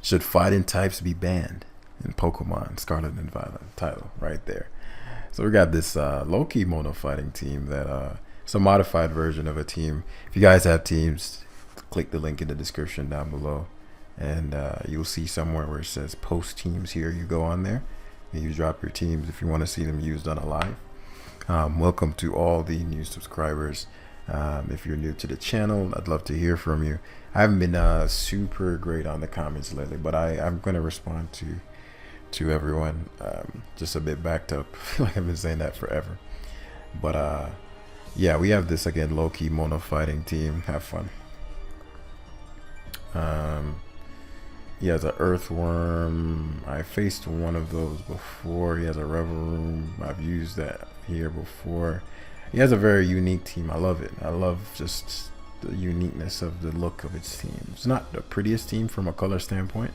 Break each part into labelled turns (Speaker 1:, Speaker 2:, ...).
Speaker 1: Should fighting types be banned in Pokemon Scarlet and Violet? Title right there. So we got this low-key mono fighting team that it's a modified version of a team. If you guys have teams, click the link in the description down below, and you'll see somewhere where it says post teams here. You go on there and you drop your teams if you want to see them used on a live. Welcome to all the new subscribers. If you're new to the channel, I'd love to hear from you. I haven't been super great on the comments lately, but I'm going to respond to everyone. Just a bit backed up. I feel like I've been saying that forever. But yeah, we have this again low-key mono fighting team. Have fun. He has an earthworm. I faced one of those before. He has a revel room. I've used that here before. He has a very unique team. I love it. I love just the uniqueness of the look of its team. It's not the prettiest team from a color standpoint.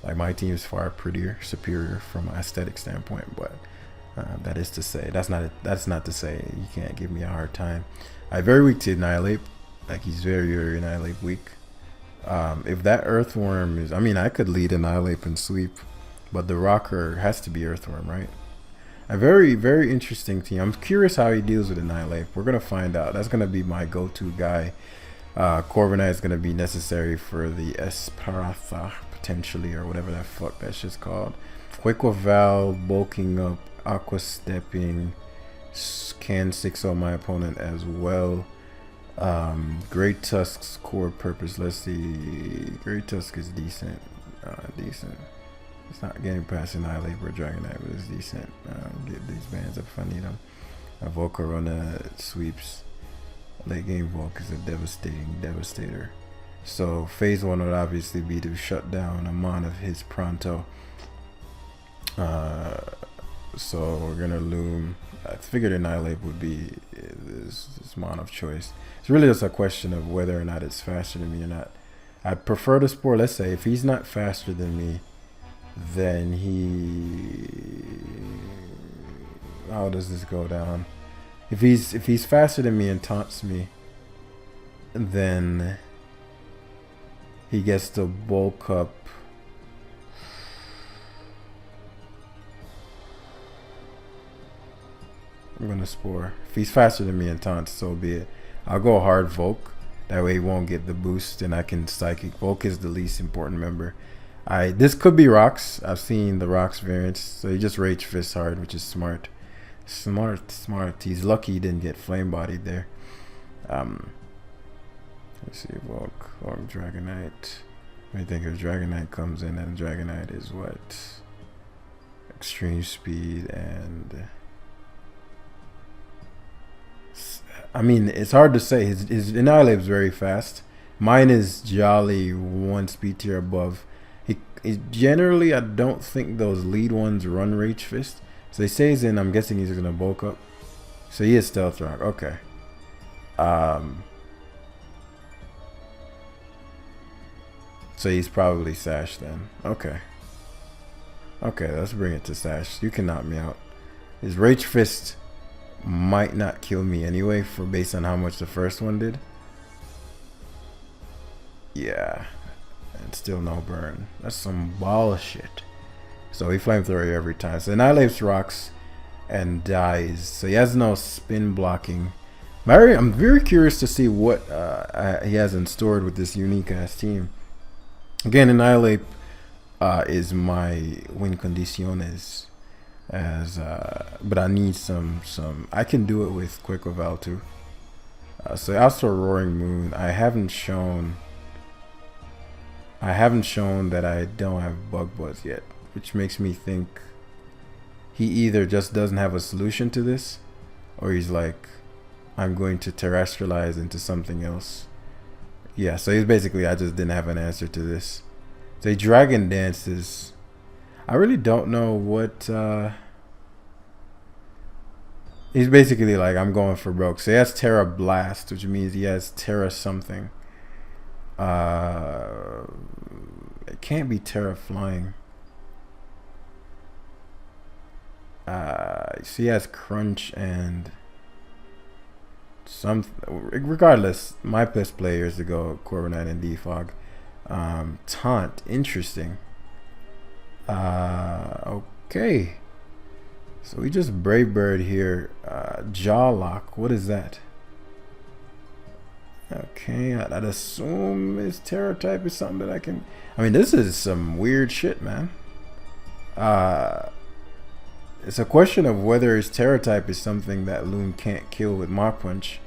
Speaker 1: Like my team is far prettier, superior from an aesthetic standpoint. But that is to say, that's not to say you can't give me a hard time. I'm very weak to Annihilate. Like he's very Annihilate weak. If that earthworm is, I mean, I could lead Annihilate and sweep, but the rocker has to be earthworm, right? A very interesting team. I'm curious how he deals with Annihilate. We're gonna find out. That's gonna be my go-to guy. Corviknight is gonna be necessary for the Esparatha potentially, or whatever that fuck that shit's called. Quickval, bulking up, aqua stepping, can 6-0 my opponent as well. Great Tusk's core purpose. Let's see. Great Tusk is decent. Decent. It's not getting past Annihilate or Dragonite, but it's decent. Get these bands up if I need them. Volcarona sweeps. Late game Volk is a devastating devastator. So phase 1 would obviously be to shut down Amon of his Pronto. So we're gonna loom. I figured Annihilate would be this mon of choice. It's really just a question of whether or not it's faster than me or not. I prefer the Spore. Let's say if he's not faster than me, then how does this go down? If he's faster than me and taunts me, then he gets to bulk up. I'm gonna Spore. If he's faster than me and taunts, so be it. I'll go hard Volk. That way he won't get the boost, and I can Psychic. Volk is the least important member. This could be Rocks. I've seen the Rocks variants. So he just Rage Fist hard, which is smart. Smart. He's lucky he didn't get flame bodied there. Let's see, Volk Dragonite. I think if Dragonite comes in, and Dragonite is what? Extreme speed and I mean, it's hard to say. His Annihilate is very fast. Mine is jolly 1 speed tier above. He generally, I don't think those lead ones run Rage Fist. So he stays in. I'm guessing he's gonna bulk up. So he is Stealth Rock. Okay. So he's probably Sash then. Okay. Okay, let's bring it to Sash. You can knock me out. His Rage Fist might not kill me anyway, based on how much the first one did. Yeah. And still no burn. That's some bullshit. So he flamethrower every time. So Annihilates Rocks and dies. So he has no spin blocking. I'm very curious to see what he has in store with this unique ass team. Again, Annihilate is my win condiciones. But I need some. I can do it with Quick Val too. So also Roaring Moon. I haven't shown that I don't have Bug Buzz yet, which makes me think he either just doesn't have a solution to this, or he's like, I'm going to terrestrialize into something else. Yeah, so he's basically, I just didn't have an answer to this. So he Dragon Dances. I really don't know what he's basically like, I'm going for broke. So he has Terra Blast, which means he has Terra something. It can't be Terra Flying. So he has Crunch and some. Regardless, my best players to go Corviknight and Defog. Taunt, interesting. Okay. So we just Brave Bird here. Jaw Lock, what is that? Okay, I'd assume his Terra type is something that I can... I mean, this is some weird shit, man. It's a question of whether his Terra type is something that Loom can't kill with Mach Punch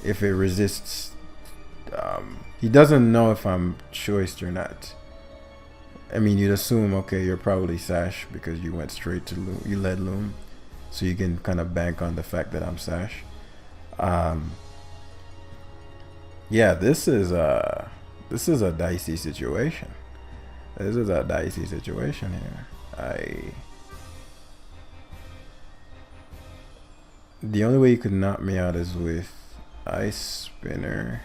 Speaker 1: if it resists. He doesn't know if I'm choiced or not. I mean, you'd assume, okay, you're probably Sash because you went straight to Loom. You led Loom, so you can kind of bank on the fact that I'm Sash. Yeah, this is a dicey situation. This is a dicey situation here. The only way you could knock me out is with Ice Spinner.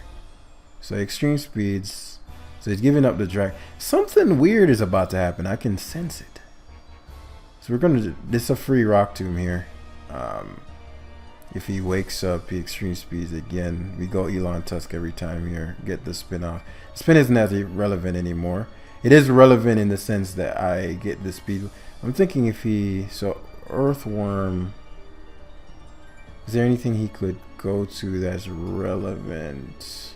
Speaker 1: So extreme speeds. So he's giving up the drag. Something weird is about to happen. I can sense it. So we're gonna. This is a free Rock Tomb here. If he wakes up, he extreme speeds again. We go Elon Tusk every time here. Get the spin off. Spin isn't as relevant anymore. It is relevant in the sense that I get the speed. I'm thinking if he Earthworm. Is there anything he could go to that's relevant?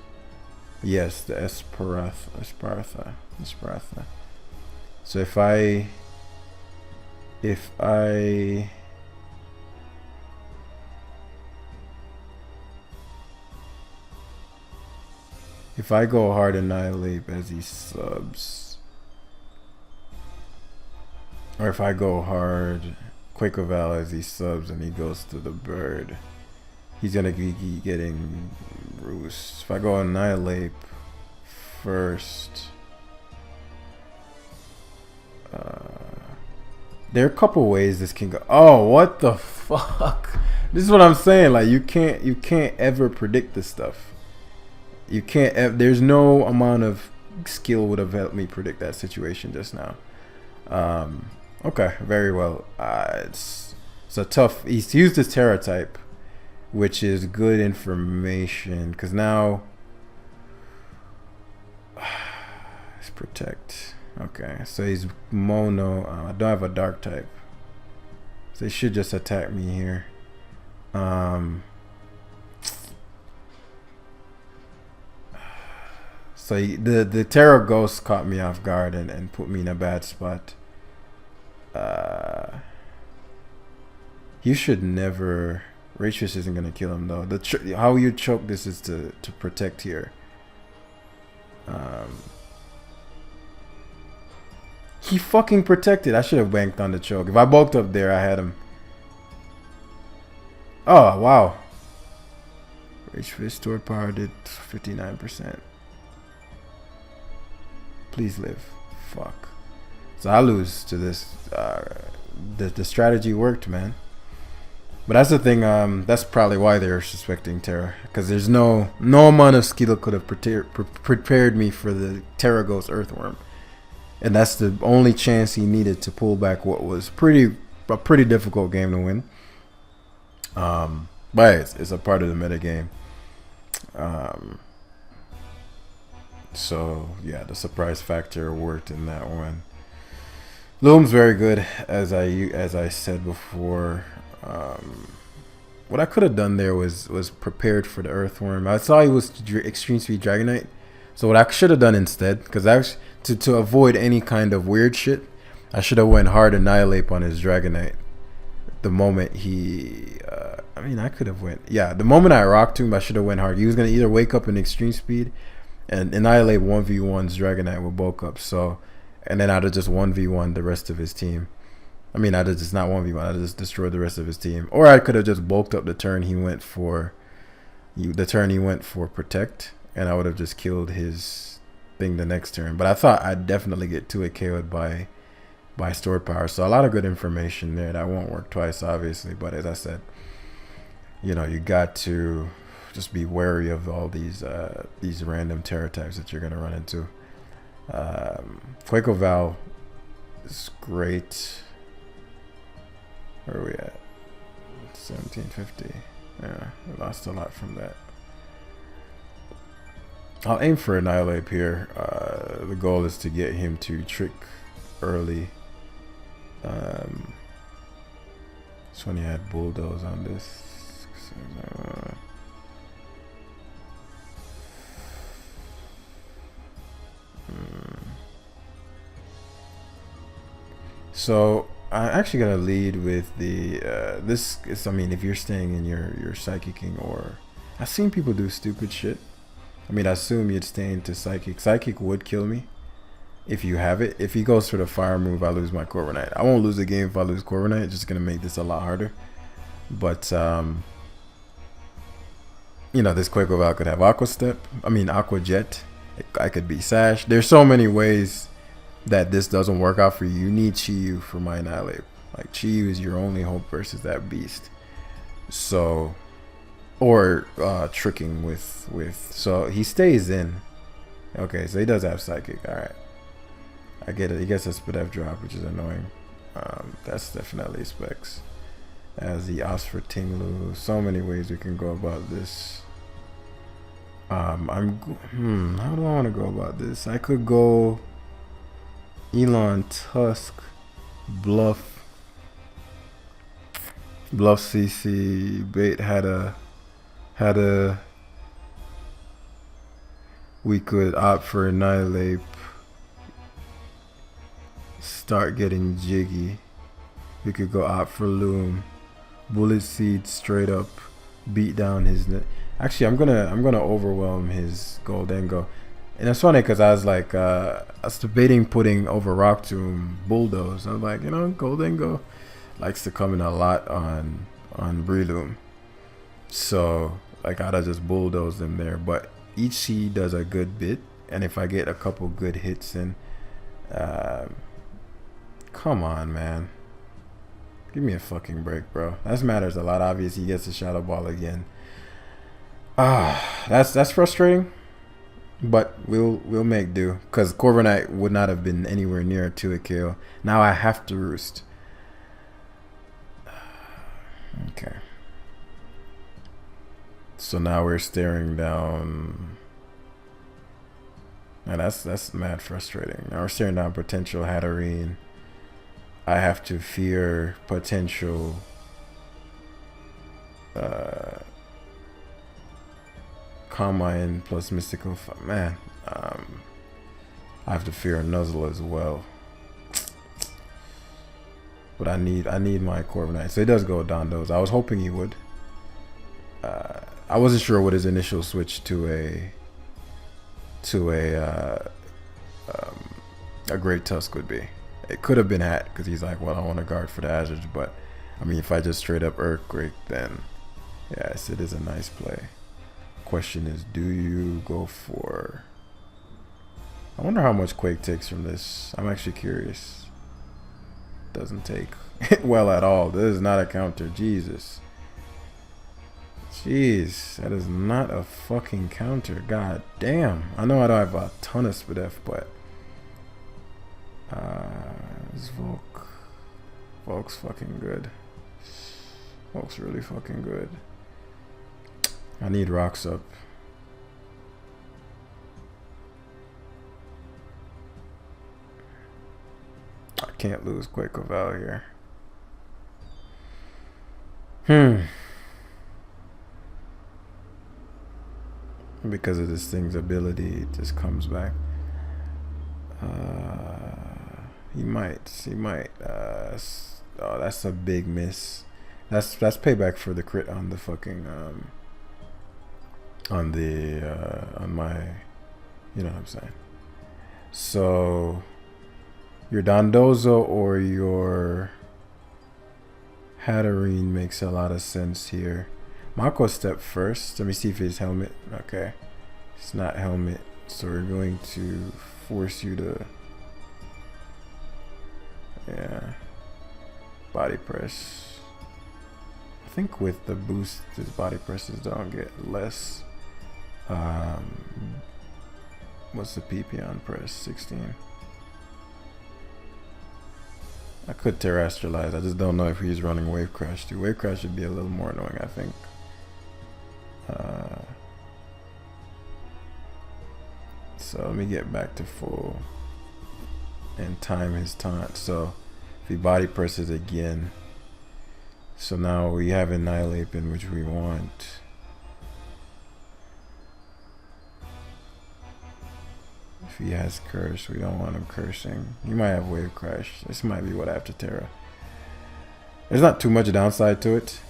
Speaker 1: Yes, the Espartha. So if I go hard Annihilate as he subs, or if I go hard Quaker Val as he subs and he goes to the bird, he's gonna be getting Roost. If I go Annihilate first, there are a couple ways this can go. Oh, what the fuck! This is what I'm saying. Like you can't ever predict this stuff. You can't. There's no amount of skill would have helped me predict that situation just now. Okay, very well. It's a tough. He's used his Terra type, which is good information because now it's protect. Okay, so he's mono. I don't have a dark type, so he should just attack me here. So the Terra Ghost caught me off guard and put me in a bad spot. You should never. Rachis isn't gonna kill him though. How you choke this is to protect here. He fucking protected. I should have banked on the choke. If I bulked up there, I had him. Oh wow. Rage Fist stored power did 59%. Please live. Fuck. So I lose to this. The strategy worked, man. But that's the thing. That's probably why they're suspecting Terra, because there's no amount of skill could have prepared me for the Terra Ghost Earthworm, and that's the only chance he needed to pull back what was a pretty difficult game to win. But it's a part of the meta game. So yeah, the surprise factor worked in that one. Loom's very good, as I said before. What I could have done there was prepared for the Earthworm. I saw he was Extreme Speed Dragonite, so what I should have done instead, because to avoid any kind of weird shit, I should have went hard Annihilate on his Dragonite. The moment he, I mean, I could have went, yeah. The moment I rocked him, I should have went hard. He was gonna either wake up in Extreme Speed and Annihilate 1v1's Dragonite with bulk up. So, and then I'd have just 1v1 the rest of his team. I mean, I'd have just not 1v1. I'd have just destroyed the rest of his team. Or I could have just bulked up the turn he went for. The turn he went for Protect, and I would have just killed his thing the next turn. But I thought I'd definitely get 2 KO'd by stored power. So a lot of good information there. That won't work twice, obviously. But as I said, you know, you got to just be wary of all these random Terra types that you're gonna run into. Quaco Val is great. Where are we at? 1750. Yeah, we lost a lot from that. I'll aim for Annihilate here. The goal is to get him to trick early. This one he had Bulldoze on this. So I'm actually gonna lead with the this is, I mean, if you're staying in your psychicking, or I've seen people do stupid shit. I mean, I assume you'd stay into psychic. Psychic would kill me if you have it. If he goes for the fire move, I lose my Corviknight. I won't lose the game if I lose Corviknight. It's just gonna make this a lot harder. But you know, this Quaker Val could have Aqua Step. I mean, Aqua Jet. I could be Sash. There's so many ways that this doesn't work out for you. You need Chi-Yu for my Annihilate. Like, Chi-Yu is your only hope versus that beast. So, or tricking with. So he stays in. Okay, so he does have Psychic. All right, I get it. He gets a Spadef drop, which is annoying. That's definitely specs. As the Osfer Tinglu. So many ways we can go about this. How do I want to go about this? I could go Elon Tusk, Bluff CC, Bait had a we could opt for Annihilate, start getting jiggy. We could go opt for Loom, Bullet Seed straight up, beat down his actually I'm gonna overwhelm his Gholdengo. And it's funny because I was like, I was debating putting over Rock Tomb Bulldoze. I'm like, you know, Gholdengo likes to come in a lot on Breloom. So like, I'd have just bulldoze them there. But each seed does a good bit, and if I get a couple good hits in, come on, man, give me a fucking break, bro. That matters a lot. Obviously, he gets a Shadow Ball again. That's frustrating. But we'll make do, because Corviknight would not have been anywhere near a 2-hit KO. Now I have to roost. Okay. So now we're staring down. Now that's mad frustrating. Now we're staring down potential Hatterene. I have to fear potential Combine plus Mystical. Man, I have to fear a Nuzzle as well. But I need my Corviknight. So he does go Dondo's. I was hoping he would. I wasn't sure what his initial switch to a Great Tusk would be. It could have been Hat, because he's like, well, I want to guard for the Hazards. But I mean, if I just straight up Earthquake, then yes, it is a nice play. Question is, do you go for, I wonder how much Quake takes from this. I'm actually curious. Doesn't take well at all. This is not a counter. Jesus, jeez, that is not a fucking counter. God damn. I know I don't have a ton of Spadef, but this Volk's fucking good. Volk's really fucking good. I need rocks up. I can't lose Quaker Val here. Because of this thing's ability, it just comes back. He might. Oh, that's a big miss. That's payback for the crit on the fucking on my, you know what I'm saying. So your Dondozo or your Hatterene makes a lot of sense here. Mako step first. Let me see if his helmet. Okay, it's not helmet, so we're going to force you to, yeah, body press. I think with the boost, his body presses don't get less. What's the PP on press? 16. I could terrestrialize. I just don't know if he's running Wave Crash too. Wave Crash should be a little more annoying, I think. So let me get back to full and time his taunt. So if he body presses again, so now we have Annihilate in which we want. If he has curse, we don't want him cursing. He might have wave crash. This might be what after Terra. There's not too much downside to it.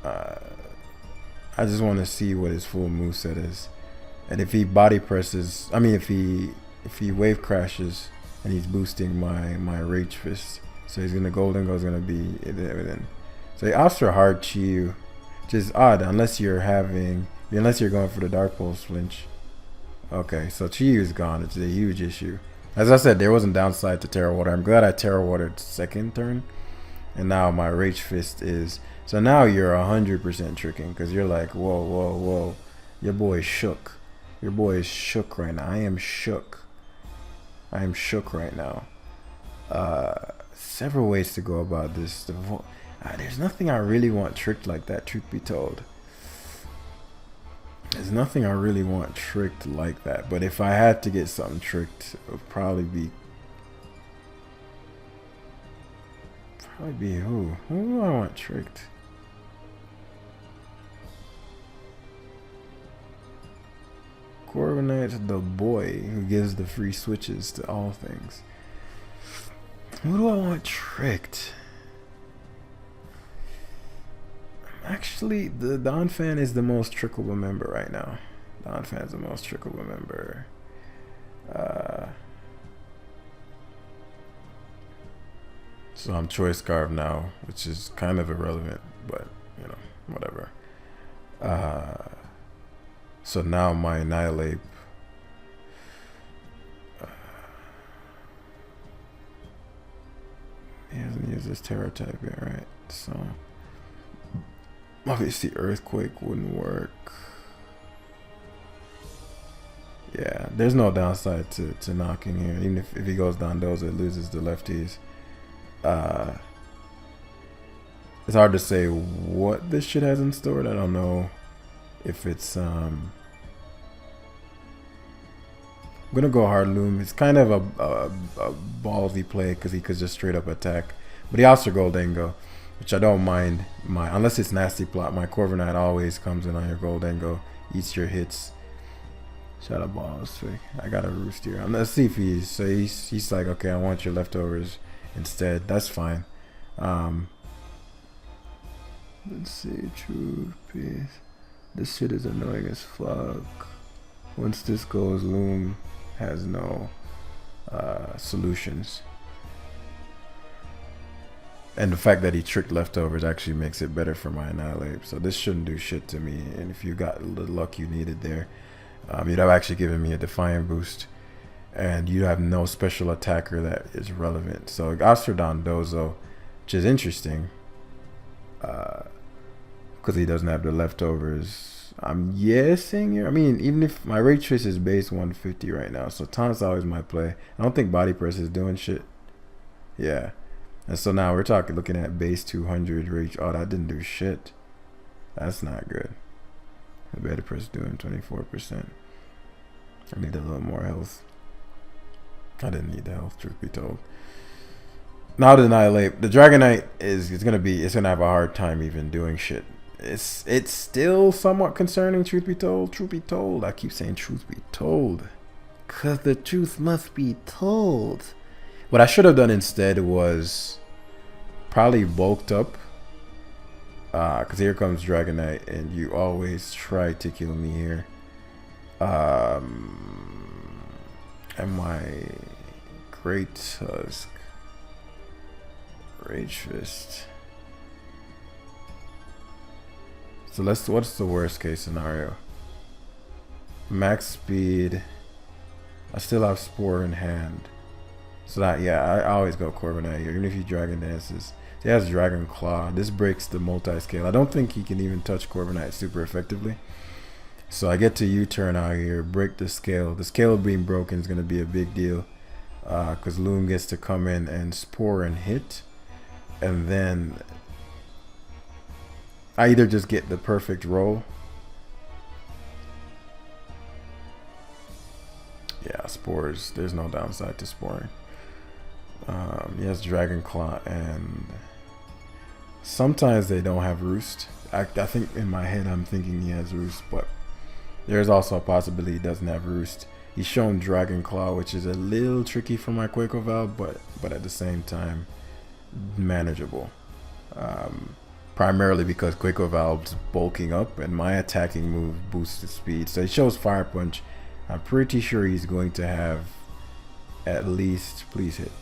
Speaker 1: I just want to see what his full moveset is. And if he body presses, I mean if he wave crashes and he's boosting my Rage Fist. So he's gonna Gholdengo is gonna be everything. So he opts for hard Chi, which is odd unless you're going for the Dark Pulse flinch. Okay, so Chi is gone. It's a huge issue. As I said, there wasn't downside to Terra Water. I'm glad I Terra Watered second turn. And now my Rage Fist is... So now you're 100% tricking. Because you're like, whoa, whoa, whoa. Your boy is shook. Your boy is shook right now. I am shook. I am shook right now. Several ways to go about this. There's nothing I really want tricked like that, truth be told. There's nothing I really want tricked like that. But if I had to get something tricked, it would probably be who? Who do I want tricked? Corviknight's the boy who gives the free switches to all things. Who do I want tricked? Actually, the Don Fan is the most trickable member right now. Don Fan's the most trickable member. So I'm Choice Scarf now, which is kind of irrelevant, but you know, whatever. So now my Annihilate. He hasn't used this Terra type yet, right? So obviously Earthquake wouldn't work. Yeah, there's no downside to knocking here. Even if he goes down those, it loses the lefties. It's hard to say what this shit has in store. I don't know if it's I'm gonna go hard loom. It's kind of a ballsy play because he could just straight up attack, but he also Gholdengo, which I don't mind. Unless it's nasty plot, my Corviknight always comes in on your Gholdengo, eats your hits. Shadow Balls. I got a roost here. Let's see if he's like, okay, I want your leftovers instead. That's fine. Let's see, True Peace. This shit is annoying as fuck. Once this goes, Loom has no solutions. And the fact that he tricked leftovers actually makes it better for my Annihilate. So this shouldn't do shit to me. And if you got the luck you needed there, you'd have actually given me a Defiant boost. And you have no special attacker that is relevant. So Ostrodon Dozo, which is interesting. Because he doesn't have the leftovers. I'm guessing here. I mean, even if my Rage Fist is base 150 right now, so taunt's always my play. I don't think Body Press is doing shit. Yeah. And so now we're looking at base 200 Rage. Oh, that didn't do shit. That's not good. The Body Press doing 24%. I need a little more health. I didn't need the health, truth be told. Now to Annihilate. The Dragonite it's gonna have a hard time even doing shit. It's still somewhat concerning, truth be told. Truth be told. I keep saying truth be told. Cause the truth must be told. What I should have done instead was probably bulked up. Cause here comes Dragonite and you always try to kill me here. And my Great Tusk. Rage Fist. So what's the worst case scenario? Max speed. I still have Spore in hand. So that, yeah, I always go Corviknight here. Even if he Dragon Dances. He has Dragon Claw. This breaks the multi-scale. I don't think he can even touch Corviknight super effectively. So I get to U-turn out here, break the scale. The scale being broken is going to be a big deal. Because Loom gets to come in and Spore and hit. And then I either just get the perfect roll Yeah, spores. There's no downside to sporing. He has Dragon Claw, and sometimes they don't have Roost. I think in my head I'm thinking he has Roost, but there's also a possibility he doesn't have Roost. He's shown Dragon Claw, which is a little tricky for my Quaker Valve, but at the same time manageable. Primarily because Quaker Valve's bulking up and my attacking move boosts the speed. So he shows Fire Punch. I'm pretty sure he's going to have at least, please hit.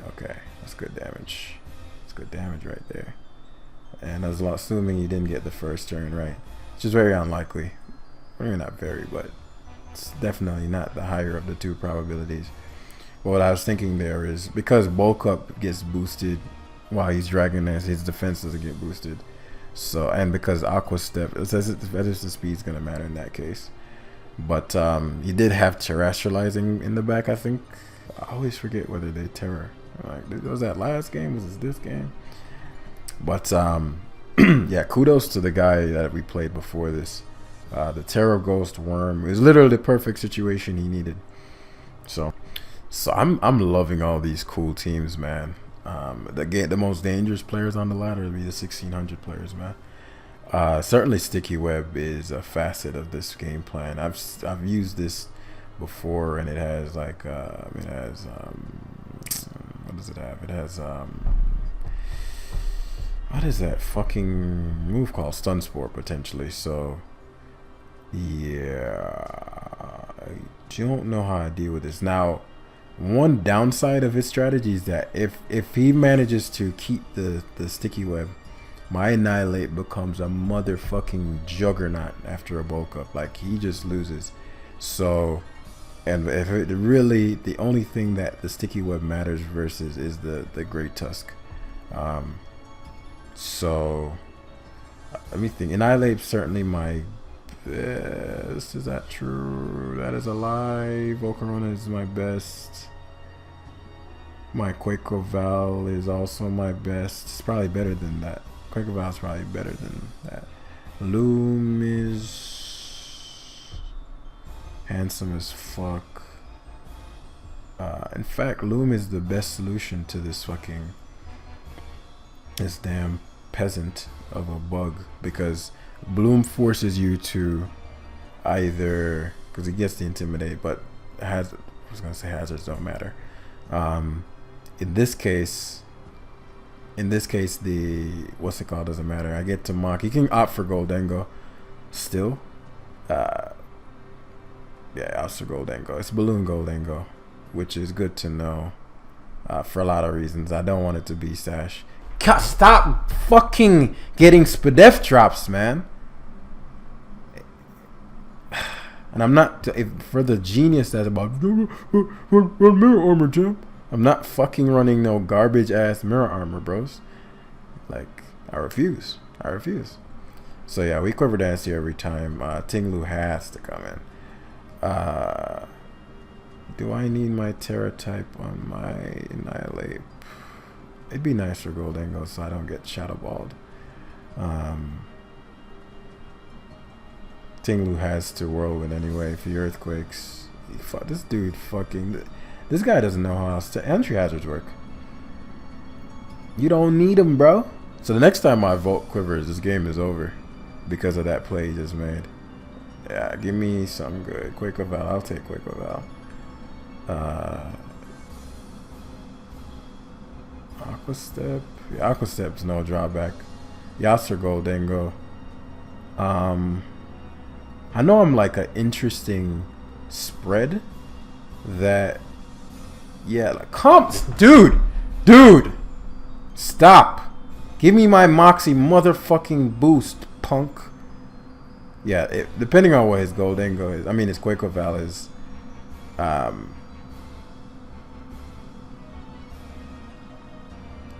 Speaker 1: Okay, that's good damage. That's good damage right there. And I was assuming he didn't get the first turn right, which is very unlikely. Maybe not very, but it's definitely not the higher of the two probabilities. But what I was thinking there is because bulk up gets boosted while he's dragging this, his defense doesn't get boosted. So, and because Aqua Step, it says the speed's gonna matter in that case. But he did have terrestrializing in the back, I think. I always forget whether they Terra. Like, was that last game? Was this game? But yeah, kudos to the guy that we played before this. The Terra Ghost Worm is literally the perfect situation he needed. So I'm loving all these cool teams, man. The most dangerous players on the ladder would be the 1600 players, man. Certainly Sticky Web is a facet of this game plan. I've used this before, and it has like what does it have? It has what is that fucking move called? Stun Spore potentially. So yeah, I don't know how I deal with this now. One downside of his strategy is that if he manages to keep the Sticky Web, my Annihilate becomes a motherfucking juggernaut after a bulk up. Like, he just loses. So, and if it really, the only thing that the Sticky Web matters versus is the Great Tusk. So, let me think. Annihilate certainly my best. Is that true? That is a lie. Volcarona is my best. My Quaker Val is also my best. It's probably better than that. Quaker Val is probably better than that. Loom is handsome as fuck. In fact, Loom is the best solution to this damn peasant of a bug, because Bloom forces you to either, because he gets the Intimidate, but I was gonna say hazards don't matter. In this case, the what's it called doesn't matter. I get to mock. You can opt for Gholdengo still. Yeah, opt for Gholdengo. It's Balloon Gholdengo, which is good to know for a lot of reasons. I don't want it to be Sash. Stop fucking getting Spadef drops, man. And I'm not, for the genius that's about run mirror armor, Jim. I'm not fucking running no garbage ass mirror armor, bros. Like, I refuse. So yeah, we Quiver Dance here every time. Tinglu has to come in. Do I need my Terra type on my Annihilate? It'd be nice for Gholdengo so I don't get Shadow Balled. Tinglu has to Whirlwind anyway for the Earthquakes. This dude fucking... This guy doesn't know how else entry hazards work. You don't need them, bro. So the next time I Volt Quivers, this game is over because of that play he just made. Yeah, give me something good. Quaker Val. I'll take Quaker Val. Aqua Step. Yeah, Aqua Step's no drawback. Yasser Gholdengo. I know I'm like an interesting spread that, yeah, like, dude, stop. Give me my Moxie motherfucking boost, punk. Yeah, depending on what his Gholdengo is, I mean his Quaker Val is,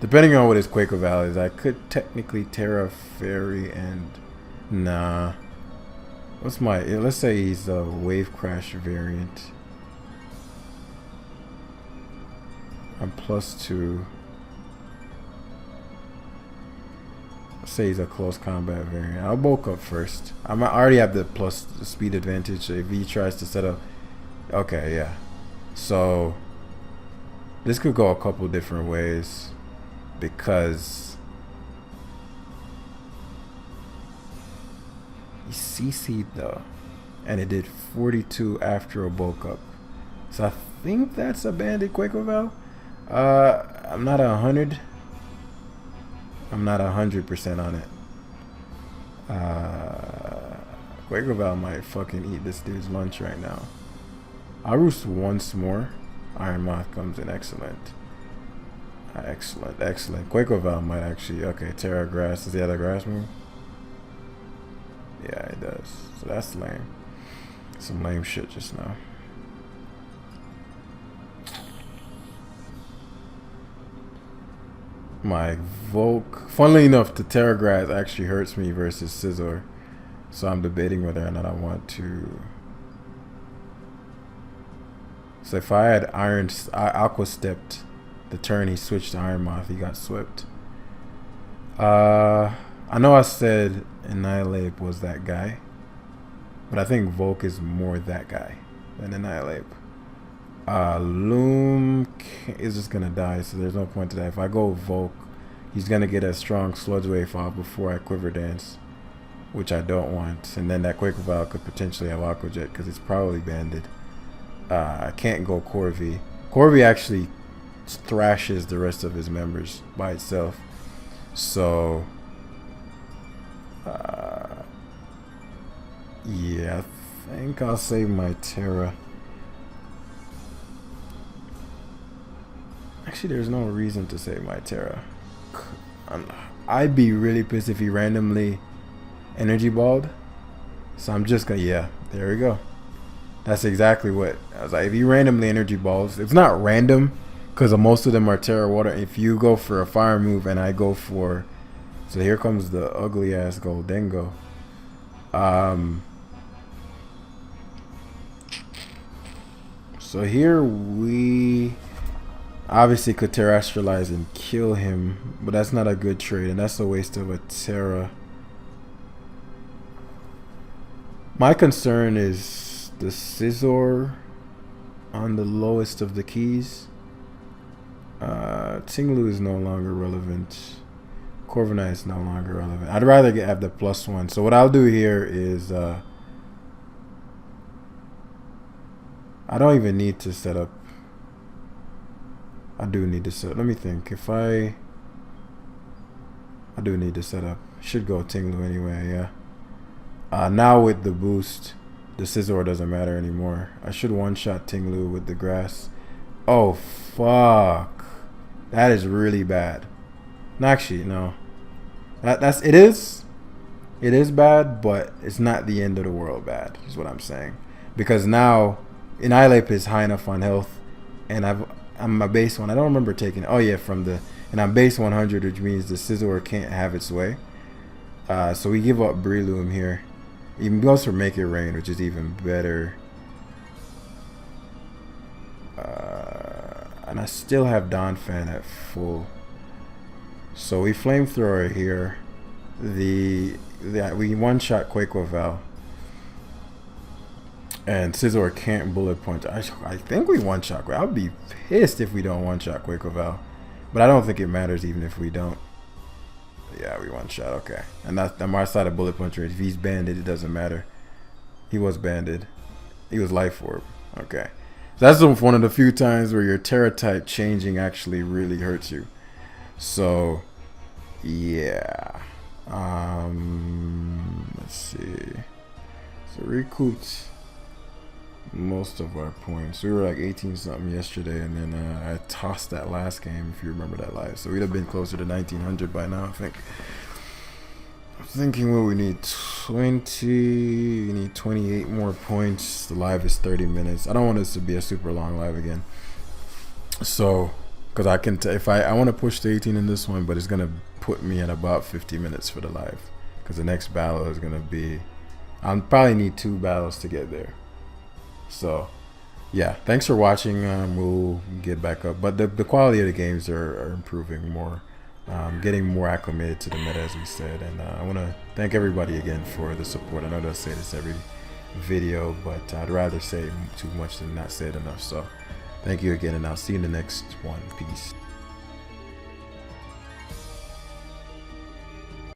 Speaker 1: depending on what his Quaker Val is, I could technically Terra Fairy and, nah. What's my, let's say he's a Wave Crash variant. I'm +2. Let's say he's a close combat variant. I'll bulk up first. I already have the plus speed advantage. So if he tries to set up, okay, yeah. So this could go a couple different ways because he CC'd though, and it did 42 after a bulk up. So I think that's a banded Quaker Val. I'm not 100. I'm not 100% on it. Quaker Val might fucking eat this dude's lunch right now. I'll roost once more. Iron Moth comes in. Excellent. Excellent. Quaker Val might actually. Okay, Terra grass. Does he have a grass move? Yeah, it does. So that's lame. Some lame shit just now. My Volk. Funnily enough, the Terra grass actually hurts me versus Scizor. So I'm debating whether or not I want to. So if I had Aqua Stepped the turn he switched to Iron Moth, he got swept. I know I said Annihilate was that guy, but I think Volk is more that guy than Annihilate. Loom is just gonna die, so there's no point to that. If I go Volk, he's gonna get a strong Sludge Wave off before I Quiver Dance, which I don't want. And then that Quaker Val could potentially have Aqua Jet because it's probably banded. I can't go Corvi. Corvi actually thrashes the rest of his members by itself. So, yeah, I think I'll save my Terra. Actually, there's no reason to save my Terra. I'd be really pissed if he randomly energy balled. So I'm just gonna, yeah, there we go. That's exactly what I was like. If he randomly energy balls, it's not random because most of them are Terra Water. If you go for a fire move and I go for, so here comes the ugly ass Gholdengo. So here we obviously could terrestrialize and kill him, but that's not a good trade, and that's a waste of a Terra. My concern is the Scizor on the lowest of the keys. Tinglu is no longer relevant. Corviknight is no longer relevant. I'd rather have the +1. So what I'll do here is I don't even need to set up. I do need to set up. Let me think. If I do need to set up. Should go Tinglu anyway, yeah. Now with the boost, the Scizor doesn't matter anymore. I should one-shot Tinglu with the grass. Oh, fuck. That is really bad. No, actually, no. It is bad, but it's not the end of the world bad, is what I'm saying. Because now, Annihilate is high enough on health, and I'm my base one. I don't remember taking, oh yeah, and I'm base 100, which means the Scizor can't have its way. So we give up Breloom here. He goes for Make It Rain, which is even better. And I still have Donphan at full. So we Flamethrower here. We one-shot Quaker Val. And Scizor can't Bullet Punch. I think we one-shot. I would be pissed if we don't one-shot Quaker Val. But I don't think it matters even if we don't. Yeah, we one-shot. Okay. And that's on my side of Bullet Puncher. If he's banded, it doesn't matter. He was banded. He was Life Orb. Okay. So that's one of the few times where your Terra type changing actually really hurts you. So, yeah. Let's see. So recouped most of our points. We were like 18 something yesterday, and then I tossed that last game, if you remember that live. So we'd have been closer to 1900 by now, I think. I'm thinking what we need 20. We need 28 more points. The live is 30 minutes. I don't want this to be a super long live again. So, because I can, if I want to push the 18 in this one, but it's gonna put me at about 50 minutes for the live, because the next battle is gonna be, I'll probably need 2 battles to get there. So, yeah, thanks for watching. We'll get back up, but the quality of the games are improving more, getting more acclimated to the meta, as we said. And I want to thank everybody again for the support. I know they'll say this every video, but I'd rather say too much than not say it enough. So Thank you again, and I'll see you in the next one. Peace.